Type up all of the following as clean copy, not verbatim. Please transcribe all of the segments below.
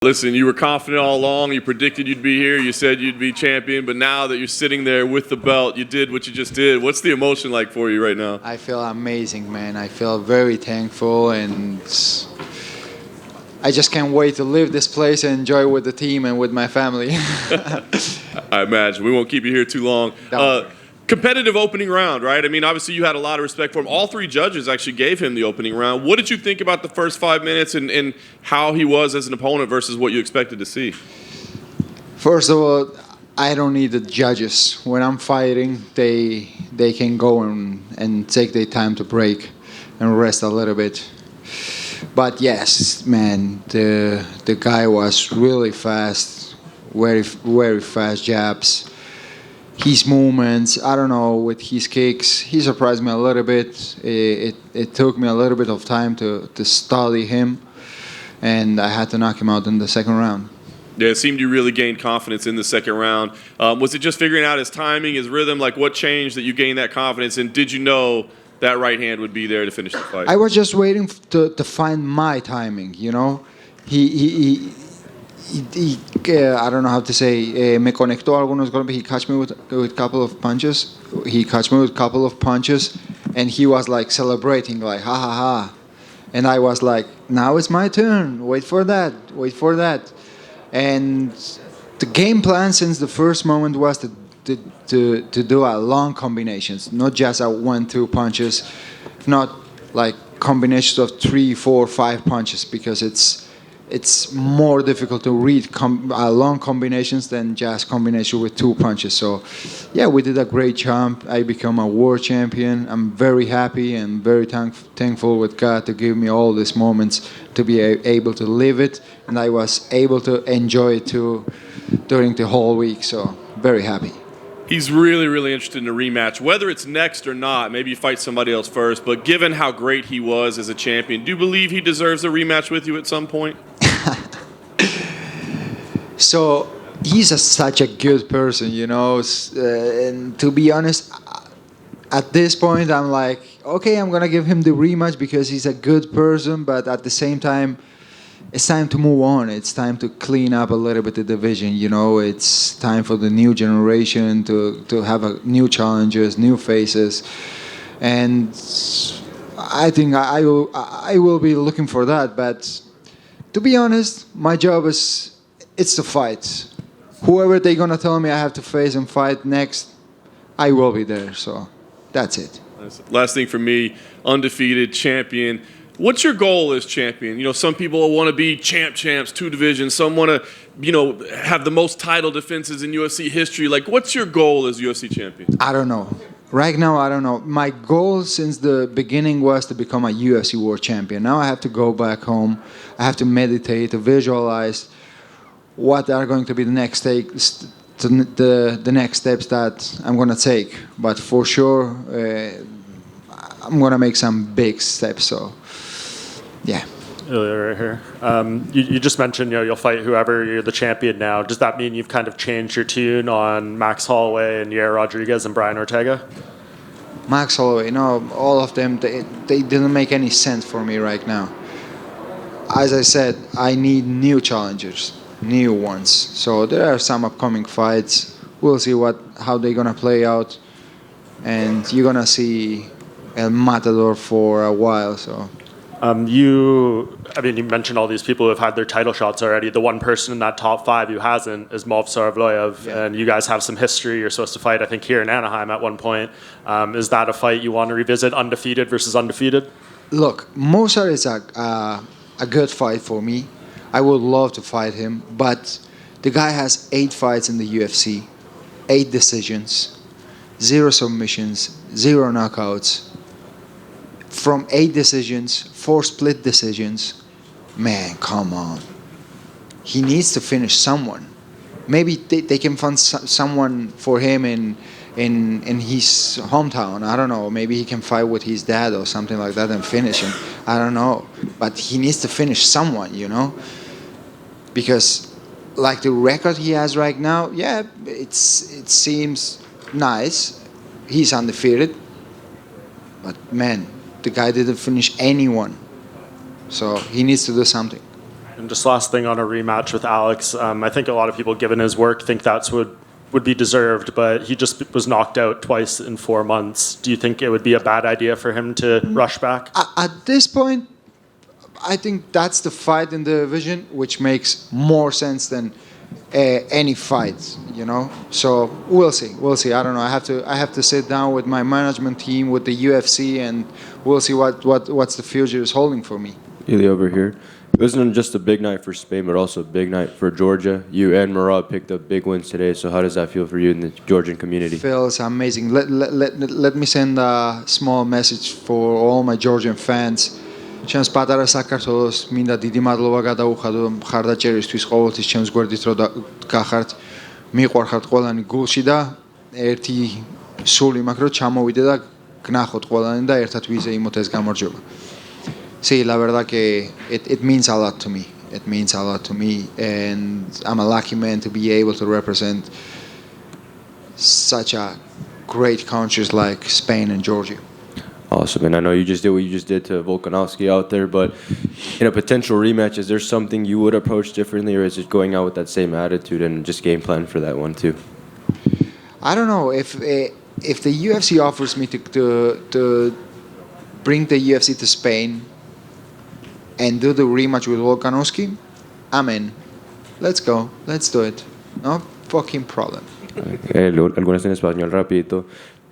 Listen, you were confident all along. You predicted you'd be here. You said you'd be champion. But now that you're sitting there with the belt, you did what you just did. What's the emotion like for you right now? I feel amazing, man. I feel very thankful, and I just can't wait to leave this place and enjoy with the team and with my family. I imagine. We won't keep you here too long. Competitive opening round, right? I mean, obviously you had a lot of respect for him. All three judges actually gave him the opening round. What did you think about the first 5 minutes and how he was as an opponent versus what you expected to see? First of all, I don't need the judges. When I'm fighting, they can go and take their time to break and rest a little bit. But yes, man, the guy was really fast, very fast jabs. His movements, I don't know, with his kicks, he surprised me a little bit. It took me a little bit of time to study him, and I had to knock him out in the second round. Yeah, it seemed you really gained confidence in the second round. Was it just figuring out his timing, his rhythm? Like, what changed that you gained that confidence, and did you know that right hand would be there to finish the fight? I was just waiting to find my timing, you know. He I don't know how to say, me conectó algunos golpes. He catch me with a couple of punches. And he was like celebrating, like, ha ha ha. And I was like, now it's my turn. Wait for that. And the game plan since the first moment was to do a long combinations, not just a 1-2 punches, not like combinations of 3, 4, 5 punches, because it's more difficult to read long combinations than just combination with 2 punches. So, yeah, we did a great job. I become a world champion. I'm very happy and very thankful with God to give me all these moments to be able to live it. And I was able to enjoy it too during the whole week. So, very happy. He's really, really interested in a rematch. Whether it's next or not, maybe you fight somebody else first, but given how great he was as a champion, do you believe he deserves a rematch with you at some point? So he's such a good person, you know. And to be honest, at this point, I'm like, okay, I'm going to give him the rematch because he's a good person. But at the same time, it's time to move on. It's time to clean up a little bit the division, you know. It's time for the new generation to have new challenges, new faces. And I think I will be looking for that. But to be honest, my job it's to fight. Whoever they're going to tell me I have to face and fight next, I will be there. So that's it. Last thing for me, undefeated champion. What's your goal as champion? You know, some people want to be champs, 2 divisions. Some want to, have the most title defenses in UFC history. Like, what's your goal as UFC champion? I don't know. Right now, I don't know. My goal since the beginning was to become a UFC world champion. Now I have to go back home. I have to meditate, to visualize what are going to be the next steps that I'm going to take. But for sure, I'm going to make some big steps. So, yeah. Ilia, right here. You just mentioned, you'll fight whoever, you're the champion now. Does that mean you've kind of changed your tune on Max Holloway and Yair Rodriguez and Brian Ortega? Max Holloway, no, all of them, they didn't make any sense for me right now. As I said, I need new challengers, new ones. So there are some upcoming fights. We'll see how they're going to play out. And you're going to see El Matador for a while, so... You mentioned all these people who have had their title shots already. The one person in that top 5 who hasn't is Movsar, yeah. And you guys have some history. You're supposed to fight, I think, here in Anaheim at one point. Is that a fight you want to revisit, undefeated versus undefeated? Look, Movsar is a good fight for me. I would love to fight him, but the guy has 8 fights in the UFC, 8 decisions, 0 submissions, 0 knockouts. From 8 decisions, 4 split decisions, man, come on. He needs to finish someone. Maybe they can find someone for him in his hometown. I don't know. Maybe he can fight with his dad or something like that and finish him. I don't know. But he needs to finish someone, you know? Because, like the record he has right now, yeah, it seems nice. He's undefeated. But, man, the guy didn't finish anyone. So he needs to do something. And just last thing on a rematch with Alex, I think a lot of people, given his work, think that's would be deserved, but he just was knocked out twice in 4 months. Do you think it would be a bad idea for him to rush back? At this point, I think that's the fight in the division, which makes more sense than any fight, you know. So we'll see. I don't know. I have to sit down with my management team, with the UFC, and we'll see what's the future is holding for me. Ilia over here. It wasn't just a big night for Spain, but also a big night for Georgia. You and Murad picked up big wins today. So how does that feel for you in the Georgian community? Feels amazing. Let me send a small message for all my Georgian fans. Ჩემს პატარა საქართველოს მინდა დიდი მადლობა გადაუხადო მხარდაჭერისთვის ყოველთვის ჩემს გვერდით რომ გახართ მიყვარხართ ყველანი გულში და ერთი სული მაქვს რომ ჩამოვიდე და გნახოთ ყველანი და ერთად ვიზეიმოთ ეს გამარჯვება. Sí, la verdad que it means a lot to me. It means a lot to me, and I'm a lucky man to be able to represent such a great countries like Spain and Georgia. Awesome. And I know you just did what you just did to Volkanovski out there, but in a potential rematch, is there something you would approach differently, or is it going out with that same attitude and just game plan for that one too? I don't know if the UFC offers me to bring the UFC to Spain and do the rematch with Volkanovski, I'm in. Let's go. Let's do it. No fucking problem. Algunas en español rapidito.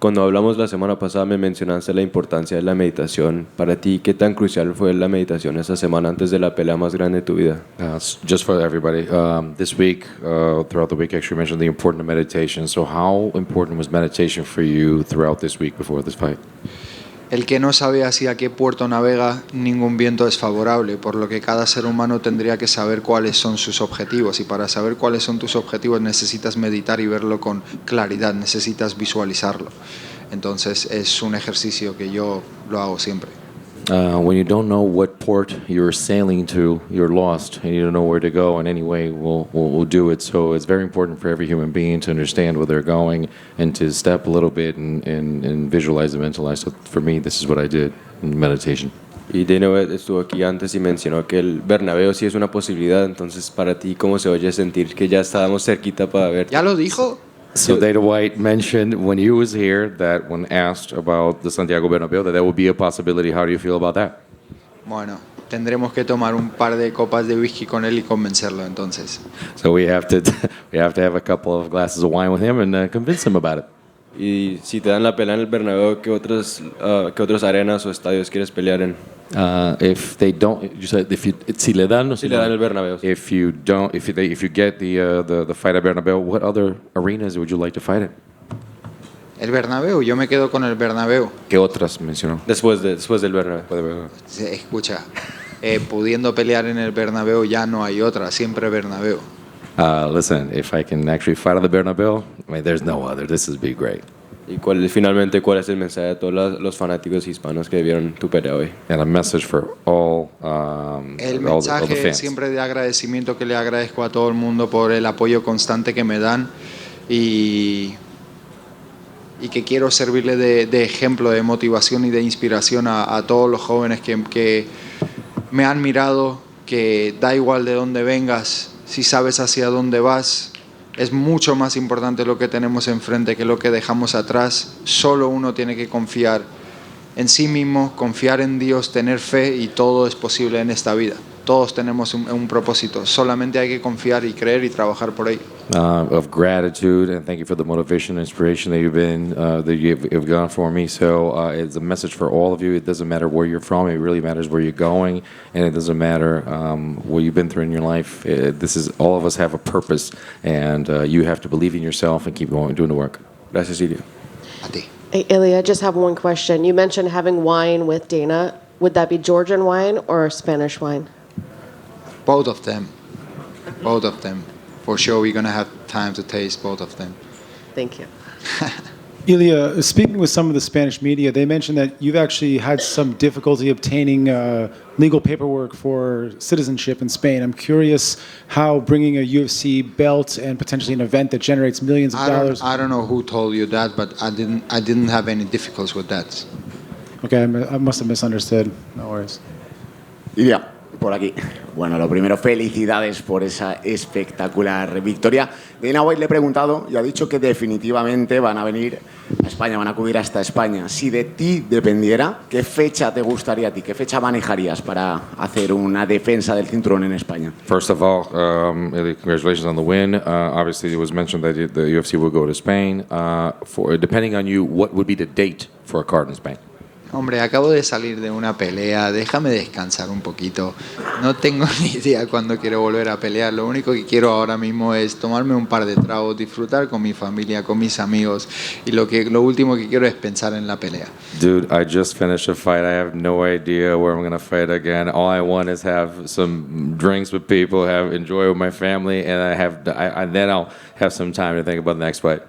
Cuando hablamos la semana pasada me mencionaste la importancia de la meditación. Para ti, ¿qué tan crucial fue la meditación esa semana antes de la pelea más grande de tu vida? Just for everybody, this week, throughout the week, actually mentioned the importance of meditation. So how important was meditation for you throughout this week before this fight? El que no sabe hacia qué puerto navega, ningún viento es favorable, por lo que cada ser humano tendría que saber cuáles son sus objetivos, y para saber cuáles son tus objetivos necesitas meditar y verlo con claridad, necesitas visualizarlo. Entonces es un ejercicio que yo lo hago siempre. When you don't know what port you're sailing to, you're lost, and you don't know where to go, and anyway, we'll do it. So it's very important for every human being to understand where they're going and to step a little bit and visualize and mentalize. So for me, this is what I did in meditation. Y Dana estuvo aquí antes y mencionó que el Bernabéu sí es una posibilidad. Entonces, para ti, ¿cómo se oye sentir que ya estábamos cerquita para ver? ¿Ya lo dijo? So Dana White mentioned when he was here that when asked about the Santiago Bernabéu, that would be a possibility. How do you feel about that? Bueno, tendremos que tomar un par de copas de whisky con él y convencerlo entonces. So we have to have a couple of glasses of wine with him and convince him about it. Y si te dan la pelea en el Bernabéu, ¿qué otras arenas o estadios quieres pelear en? If they don't, you said si le dan el Bernabéu. If you get the fight at Bernabéu, what other arenas would you like to fight in? El Bernabéu, yo me quedo con el Bernabéu. ¿Qué otras mencionó? Después del Bernabéu. Escucha, pudiendo pelear en el Bernabéu ya no hay otra, siempre Bernabéu. Listen, if I can actually fight at the Bernabéu, I mean, there's no other. This would be great. ¿Y finalmente cuál es el mensaje de todos los fanáticos hispanos que vieron tu pelea hoy? And a message for all, el all the mensaje fans. siempre de agradecimiento que le agradezco a todo el mundo por el apoyo constante que me dan y que quiero servirle de ejemplo, de motivación y de inspiración a todos los jóvenes que me han mirado, que da igual de dónde vengas, si sabes hacia dónde vas. Es mucho más importante lo que tenemos enfrente que lo que dejamos atrás. Solo uno tiene que confiar en sí mismo, confiar en Dios, tener fe, y todo es posible en esta vida. Todos tenemos un propósito. Solamente hay que confiar y creer y trabajar por ello. Of gratitude, and thank you for the motivation and inspiration that you've gone for me. So it's a message for all of you. It doesn't matter where you're from. It really matters where you're going, and it doesn't matter what you've been through in your life. All of us have a purpose, and you have to believe in yourself and keep going, doing the work. Gracias, Ilia. A ti. Hey, Ilia, I just have one question. You mentioned having wine with Dana. Would that be Georgian wine or Spanish wine? Both of them. Both of them. For sure, we're going to have time to taste both of them. Thank you. Ilia, speaking with some of the Spanish media, they mentioned that you've actually had some difficulty obtaining legal paperwork for citizenship in Spain. I'm curious how bringing a UFC belt and potentially an event that generates millions of dollars. I don't know who told you that, but I didn't have any difficulties with that. Okay, I must have misunderstood. No worries. Yeah. Por aquí. Bueno, lo primero, felicidades por esa espectacular victoria. Dana White le he preguntado y ha dicho que definitivamente van a venir a España, van a acudir hasta España. Si de ti dependiera, ¿qué fecha te gustaría a ti? ¿Qué fecha manejarías para hacer una defensa del cinturón en España? First of all, congratulations on the win. Obviously, it was mentioned that the UFC would go to Spain. Depending on you, what would be the date for a card in Spain? Hombre, acabo de salir de una pelea, déjame descansar un poquito. No tengo ni idea cuándo quiero volver a pelear. Lo único que quiero ahora mismo es tomarme un par de tragos, disfrutar con mi familia, con mis amigos. Y lo último que quiero es pensar en la pelea. Dude, I just finished a fight. I have no idea where I'm going to fight again. All I want is have some drinks with people, enjoy with my family, and then I'll have some time to think about the next fight.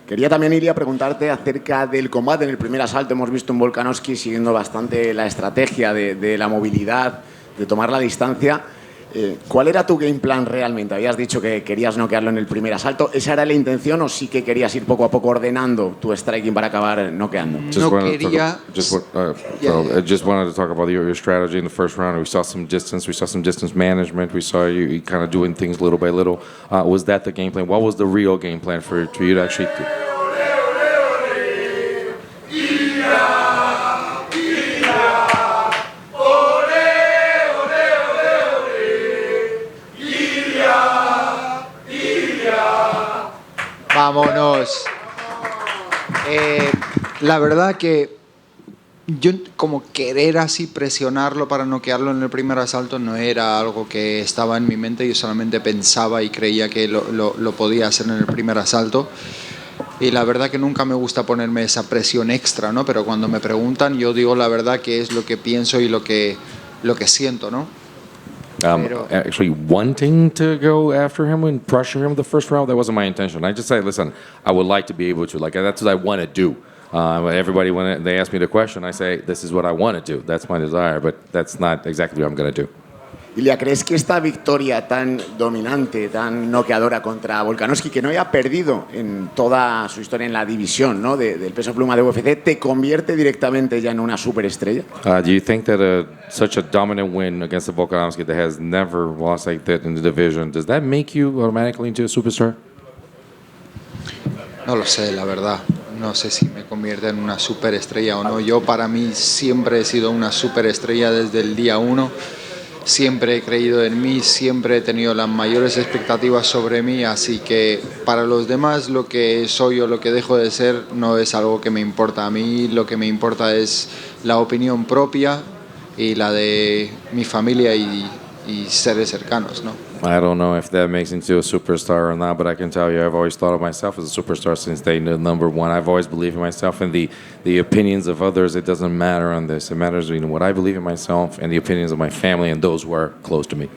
Quería también, Ilia, preguntarte acerca del combate en el primer asalto. Hemos visto en Volkanovski siguiendo bastante la estrategia de la movilidad, de tomar la distancia. ¿Cuál era tu game plan realmente? Habías dicho que querías noquearlo en el primer asalto. ¿Esa era la intención o sí que querías ir poco a poco ordenando tu striking para acabar noqueando? No quería... I just wanted to talk about your strategy in the first round. We saw some distance management. We saw you kind of doing things little by little. Was that the game plan? What was the real game plan for you to actually do? Vámonos. La verdad que yo como querer así presionarlo para noquearlo en el primer asalto no era algo que estaba en mi mente. Yo solamente pensaba y creía que lo podía hacer en el primer asalto. Y la verdad que nunca me gusta ponerme esa presión extra, ¿no? Pero cuando me preguntan yo digo la verdad que es lo que pienso y lo que siento, ¿no? Actually wanting to go after him and pressure him the first round, that wasn't my intention. I just said, listen, I would like to be able to. Like, that's what I want to do. Everybody, when they ask me the question, I say, this is what I want to do. That's my desire, but that's not exactly what I'm going to do. Ilia, ¿crees que esta victoria tan dominante, tan noqueadora contra Volkanovski, que no haya perdido en toda su historia en la división, ¿no? del peso pluma de UFC, te convierte directamente ya en una superestrella? Do you think that such a dominant win against the Volkanovski that has never lost like that in the division, does that make you automatically into a superstar? No lo sé, la verdad. No sé si me convierte en una superestrella o no. Yo para mí siempre he sido una superestrella desde el día 1. Siempre he creído en mí, siempre he tenido las mayores expectativas sobre mí, así que para los demás lo que soy o lo que dejo de ser no es algo que me importa. A mí lo que me importa es la opinión propia y la de mi familia y seres cercanos, ¿no? I don't know if that makes me into a superstar or not, but I can tell you I've always thought of myself as a superstar since day number one. I've always believed in myself, and the opinions of others, it doesn't matter on this. It matters what I believe in myself and the opinions of my family and those who are close to me.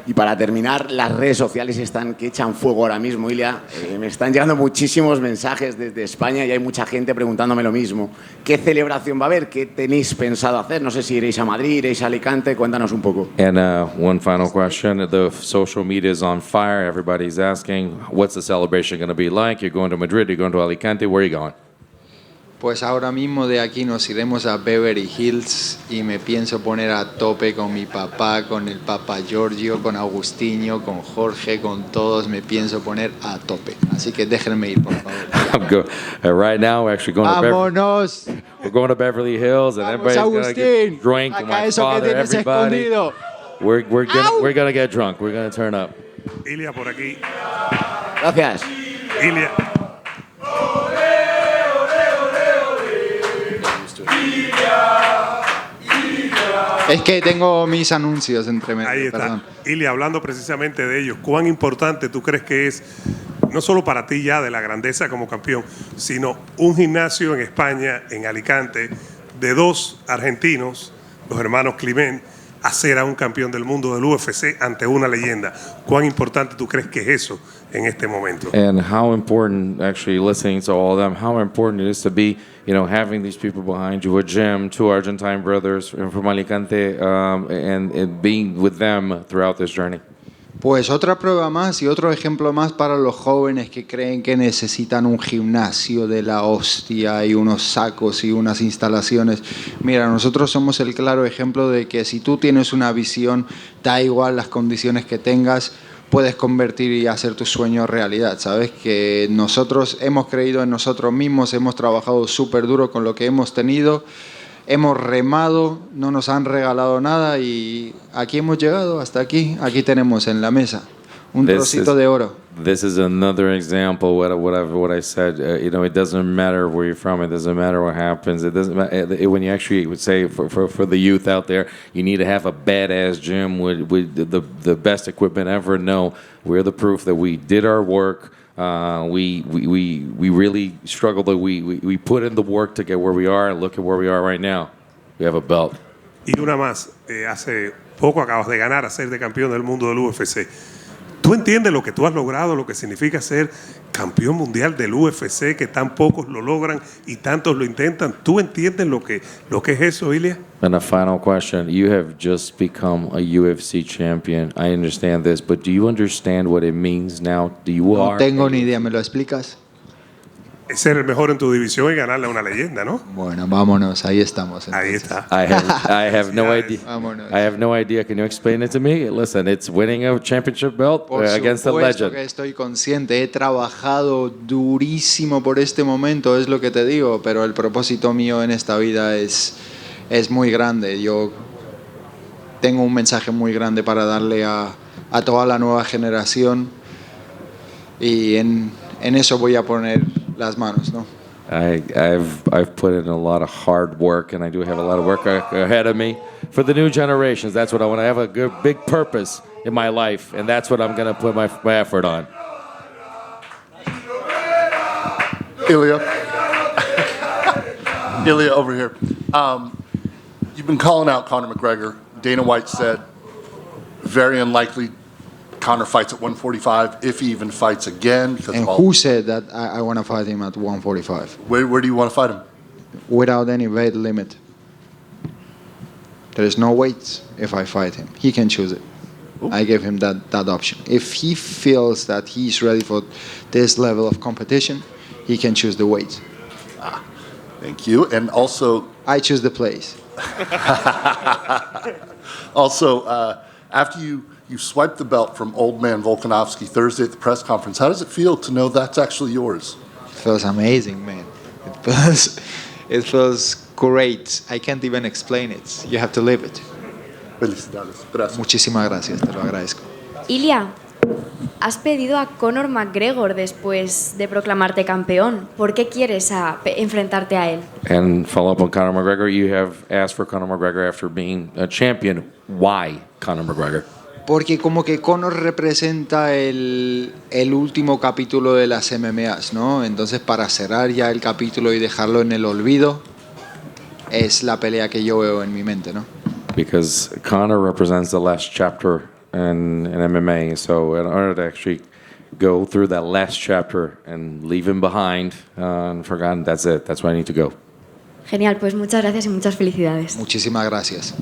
Y para terminar, las redes sociales están que echan fuego ahora mismo, Ilia. Me están llegando muchísimos mensajes desde España y hay mucha gente preguntándome lo mismo. ¿Qué celebración va a haber? ¿Qué tenéis pensado hacer? No sé si iréis a Madrid, iréis a Alicante. Cuéntanos un poco. And one final question. The social media is on fire. Everybody's asking, what's the celebration going to be like? You're going to Madrid, you're going to Alicante. Where are you going? Pues ahora mismo de aquí nos iremos a Beverly Hills y me pienso poner a tope con mi papá, con el Papa Giorgio, con Agustinho, con Jorge, con todos. Me pienso poner a tope. Así que déjenme ir, por favor. I'm good. Right now, we're actually going ¡Vámonos! We're going to Beverly Hills, and everybody's going to get drunk. My father, everybody. We're going to get drunk. We're going to turn up. Ilia, por aquí. Gracias. Ilia. Es que tengo mis anuncios entre medio. Ahí está. Perdón. Ilia, hablando precisamente de ellos, ¿cuán importante tú crees que es, no solo para ti ya de la grandeza como campeón, sino un gimnasio en España, en Alicante, de dos argentinos, los hermanos Climent, hacer a un campeón del mundo del UFC ante una leyenda? ¿Cuán importante tú crees que es eso en este momento? And how important, actually listening to all of them, how important it is to be, having these people behind you, a gym, two Argentine brothers from Alicante, and being with them throughout this journey. Pues otra prueba más y otro ejemplo más para los jóvenes que creen que necesitan un gimnasio de la hostia y unos sacos y unas instalaciones. Mira, nosotros somos el claro ejemplo de que si tú tienes una visión, da igual las condiciones que tengas, puedes convertir y hacer tu sueño realidad, ¿sabes? Que nosotros hemos creído en nosotros mismos, hemos trabajado súper duro con lo que hemos tenido. Hemos remado, no nos han regalado nada y aquí hemos llegado, hasta aquí. Aquí tenemos en la mesa un trocito de oro. This is another example what I said. It doesn't matter where you're from. It doesn't matter what happens. It doesn't matter when you actually would say for the youth out there, you need to have a badass gym with the best equipment ever. No, we're the proof that we did our work. We really struggled. We put in the work to get where we are, and look at where we are right now. We have a belt. Y una más, hace poco acabas de ganar a ser de campeón del mundo del UFC. ¿Tú entiendes lo que tú has logrado, lo que significa ser campeón mundial del UFC, que tan pocos lo logran y tantos lo intentan? ¿Tú entiendes lo que es eso, Ilia? And a final question. You have just become a UFC champion. I understand this, but do you understand what it means now? No tengo ni idea, ¿me lo explicas? Es ser el mejor en tu división y ganarle a una leyenda, ¿no? Bueno, vámonos, ahí estamos. Entonces. Ahí está. I have no idea. Vámonos. I have no idea. Can you explain it to me? Listen, it's winning a championship belt against a legend. Que estoy consciente, he trabajado durísimo por este momento, es lo que te digo, pero el propósito mío en esta vida es muy grande. Yo tengo un mensaje muy grande para darle a toda la nueva generación y en eso voy a poner las manos, ¿no? I've put in a lot of hard work, and I do have a lot of work ahead of me for the new generations. That's what I want. I have a good, big purpose in my life, and that's what I'm going to put my effort on. Ilia, over here. You've been calling out Conor McGregor. Dana White said very unlikely Conor fights at 145, if he even fights again. And who said that I want to fight him at 145? Where do you want to fight him? Without any weight limit. There is no weight if I fight him. He can choose it. Ooh. I give him that option. If he feels that he's ready for this level of competition, he can choose the weight. Thank you. And also... I choose the place. Also, after you swiped the belt from old man Volkanovski Thursday at the press conference, how does it feel to know that's actually yours? It feels amazing, man. It feels great. I can't even explain it. You have to live it. Felicidades. Gracias. Muchísimas gracias, te lo agradezco. Ilia, has pedido a Conor McGregor después de proclamarte campeón. ¿Por qué quieres enfrentarte a él? And follow up on Conor McGregor, you have asked for Conor McGregor after being a champion. Why Conor McGregor? Porque como que Conor representa el último capítulo de las MMAs, ¿no? Entonces para cerrar ya el capítulo y dejarlo en el olvido, es la pelea que yo veo en mi mente, ¿no? Because Conor represents the last chapter in MMA, so in order to actually go through that last chapter and leave him behind and forgotten, that's it. That's where I need to go. Genial, pues muchas gracias y muchas felicidades. Muchísimas gracias.